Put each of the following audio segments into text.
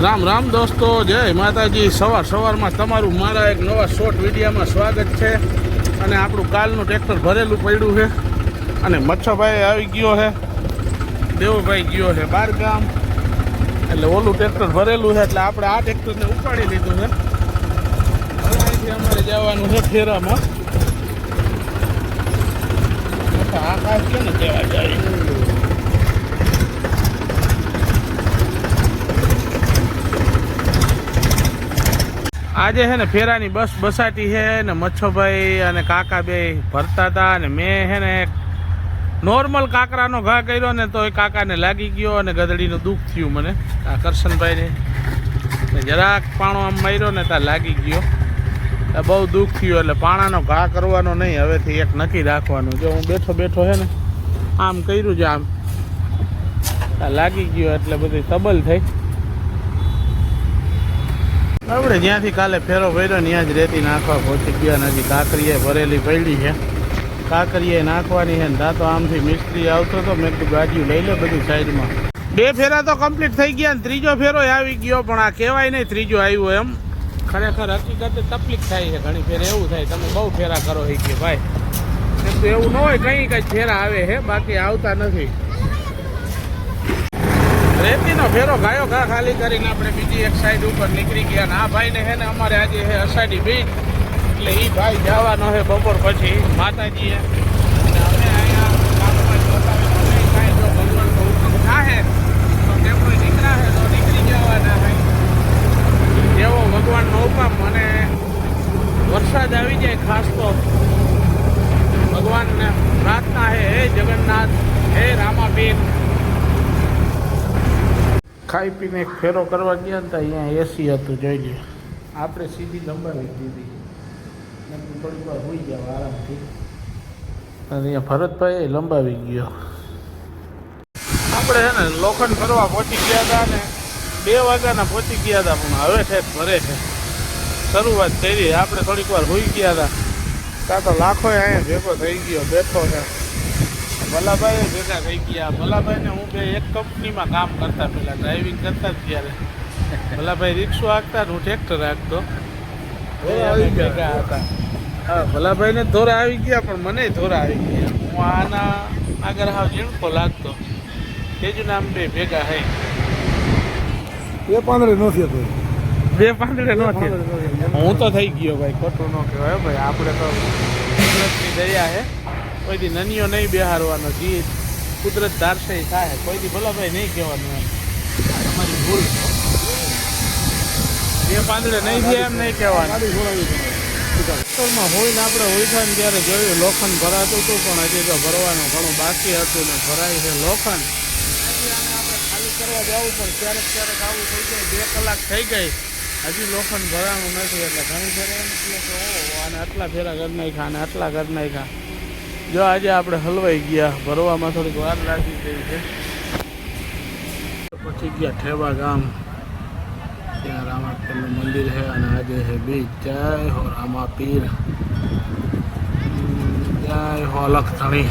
રામ રામ દોસ્તો, જય માતાજી। સવારમાં તમારું મારા એક નવા શોર્ટ વિડીયોમાં સ્વાગત છે। અને આપણું કાલનું ટ્રેક્ટર ભરેલું પડ્યું છે અને મચ્છાભાઈ આવી ગયો છે, દેવભાઈ ગયો છે બાર ગામ, એટલે ઓલું ટ્રેક્ટર ભરેલું છે એટલે આપણે આ ટ્રેક્ટરને ઉપાડી લીધું છે। હવે અહીંથી અમારે જવાનું છે ફેરામાં। આકાશ કે ને કેવા જાય આજે છે ને ફેરાની બસ બસાતી છે ને મચ્છોભાઈ અને કાકા બે ભરતા હતા અને મેં છે ને એક નોર્મલ કાકરાનો ઘા કર્યો ને તો એ કાકાને લાગી ગયો અને ગધડીનું દુઃખ થયું મને। આ કરશનભાઈને જરાક પાણો આમ માર્યો ને ત્યાં લાગી ગયો, બહુ દુઃખ થયું। એટલે પાણાનો ઘા કરવાનો નહીં, હવેથી એક નક્કી રાખવાનું। જો હું બેઠો છે ને આમ કર્યું છે, આમ લાગી ગયો એટલે બધી તબલ થઈ। આપણે જ્યાંથી કાલે ફેરો ભર્યો ને ત્યાં જ રેતી નાખવા પહોંચી ગયા ને હજી કાંકરીએ ભરેલી પડી છે, કાંકરીએ નાખવાની છે ને તા તો આમથી મિસ્ત્રી આવતો હતો, મેં કીધું ગાડીઓ લઈ લે બધી સાઈડમાં। બે ફેરા તો કમ્પ્લીટ થઈ ગયા ને ત્રીજો ફેરો આવી ગયો, પણ આ કહેવાય નહીં ત્રીજો આવ્યો એમ। ખરેખર હકીકતે તકલીફ થાય છે ઘણી ફેર, એવું થાય તમે બહુ ફેરા કરો એ કે ભાઈ, એમ તો એવું ન હોય, કંઈ ફેરા આવે છે બાકી આવતા નથી। રેતીનો ફેરો ગાયો ઘા ખાલી કરીને આપણે બીજી એક સાઈડ ઉપર નીકળી ગયા ને આ ભાઈને છે ને અમારે આજે છે અષાઢી બીજ, એટલે એ ભાઈ જવાનો છે બપોર પછી માતાજીએ। અને અમે અહીંયા ગામમાં જોતા કાંઈ જો ભગવાનનો હુકમ થાય તો તેમનો દીકરા છે તો નીકળી જવાના હોય, જેવો ભગવાનનો હુકમ। અને વરસાદ આવી જાય ખાસ તો ભગવાનને પ્રાર્થના છે, હે જગન્નાથ, હે રામાપીર। ખાઈ પીને એક ફેરો કરવા ગયા ને તો અહીંયા એસી હતું, જોઈ લે। આપણે સીધી લંબાવી દીધી, થોડીક વાર હોઈ જાવ આરામથી। અને અહીંયા ભરતભાઈ લંબાવી ગયો। આપણે છે ને લોખંડ ભરવા પહોંચી ગયા હતા ને 2 વાગ્યાના પહોંચી ગયા હતા, પણ હવે ઠેક ભરે છે, શરૂઆત કરી। આપણે થોડીક વાર હોઈ ગયા હતા, ત્યાં તો લાખો અહીંયા ભેગો થઈ ગયો, બેઠો છે। ભલાભાઈ ભેગા થઈ ગયા। ભલાભાઈને હું બે એક કંપનીમાં કામ કરતા, પહેલાં ડ્રાઇવિંગ કરતા જ ત્યારે ભલાભાઈ રિક્ષો હાંકતા, હું ટ્રેક્ટર હાંકતો, ભેગા હતા। હા, ભલાભાઈને ધોરા આવી ગયા, પણ મને ધોરા આવી ગયા। હું આના આગળ હાવ ઝીણકો લાગતો, તેજું નામ બે ભેગા હે। બે પાંદડે નથી, હું તો થઈ ગયો ભાઈ, ખોટું ન કહેવાય ભાઈ, આપણે તો કુદરતની દયા હે, કોઈ દી નનીઓ નહીં બેહારવાનો, જે કુદરત ધારશે થાય, કોઈ દી ભલાભાઈ નહીં કહેવાનું એમ, તમારી ભૂલ। બે પાંદડે નહીં થયા એમ નહીં કહેવાનું। ટ્રેક્ટરમાં હોઈને આપણે હોય થાય ને ત્યારે જોયું લોખંડ ભરાતું હતું, પણ હજી તો ભરવાનું ઘણું બાકી હતું ને ભરાય છે લોખંડ। હજી આને આપણે ખાલી કરવા જવું પણ ક્યારેક આવું થઈ જાય, 2 કલાક થઈ ગઈ હજી લોખંડ ભરાવાનું નથી, એટલે ઘણી ફેરા એમ એટલે કે આને આટલા ફેરા કરી નાખ્યા અને આટલા કરી નાખ્યા। જો આજે આપણે હલવાઈ ગયા, ભરવામાં થોડીક વાર લાગી ગઈ છે। પછી ગયા ઠેવા ગામ, ત્યાં રામાપીરનું મંદિર છે અને આજે છે બીજ। જય હો રામાપીર, જય હો લખધણી,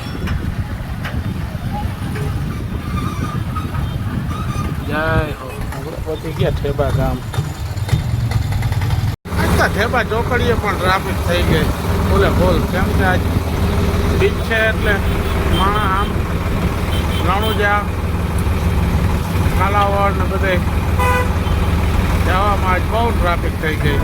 જય હો। પછી ગયા ઠેબા ગામ, આજકા ઠેબા ચોકડીએ પણ ટ્રાફિક થઈ ગઈ બોલે બોલ, કેમ કે આજ બીજ છે એટલે માણા આમ રણુજા કાલાવડ ને બધે જવામાં આજ બહુ ટ્રાફિક થઈ ગઈ।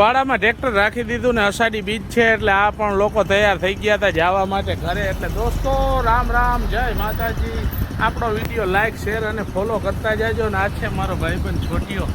વાડામાં ટ્રેક્ટર રાખી દીધું ને અષાઢી બીજ છે એટલે આ પણ લોકો તૈયાર થઈ ગયા હતા જવા માટે ઘરે। એટલે દોસ્તો રામ રામ, જય માતાજી। આપણો વિડીયો લાઈક, શેર અને ફોલો કરતા જાજો। ને આ છે મારો ભાઈબંધ છોટીયો।